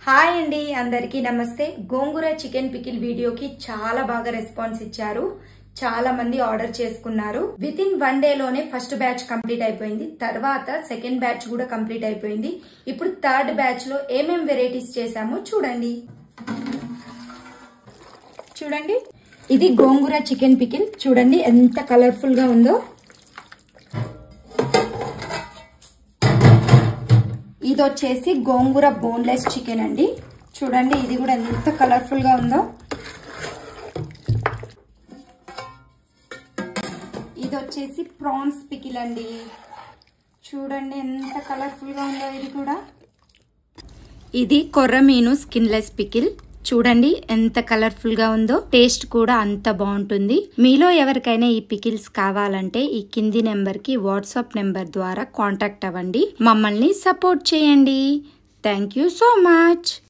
Hi అండి అందరికీ నమస్తే। గోంగూర చికెన్ పికిల్ వీడియోకి చాలా బాగా రెస్పాన్స్ ఇచ్చారు। చాలా మంది ఆర్డర్ చేసుకున్నారు। విత్ ఇన్ 1 డే లోనే ఫస్ట్ బ్యాచ్ కంప్లీట్ అయిపోయింది। తర్వాత సెకండ్ బ్యాచ్ కూడా కంప్లీట్ అయిపోయింది। ఇప్పుడు థర్డ్ బ్యాచ్ లో ఏమేం వెరైటీస్ చేశామో చూడండి। ఇది గోంగూర చికెన్ పికిల్ చూడండి ఎంత కలర్ఫుల్ గా ఉందో। ఇది వచ్చేసి గోంగూర బోన్లెస్ చికెన్ అండి। చూడండి ఇది కూడా ఎంత కలర్ఫుల్ గా ఉందో। ఇది వచ్చేసి ప్రాన్స్ పికిల్ అండి। చూడండి ఎంత కలర్ఫుల్ గా ఉందో ఇది కూడా। ఇది కొర్రమీను స్కిన్లెస్ పికిల్ చూడండి ఎంత కలర్ఫుల్ గా ఉందో। టేస్ట్ కూడా అంత బాగుంటుంది। మీలో ఎవరికైనా ఈ పికిల్స్ కావాలంటే ఈ కింది నెంబర్ కి వాట్సాప్ నెంబర్ ద్వారా కాంటాక్ట్ అవ్వండి। మమ్మల్ని సపోర్ట్ చేయండి। Thank you so much.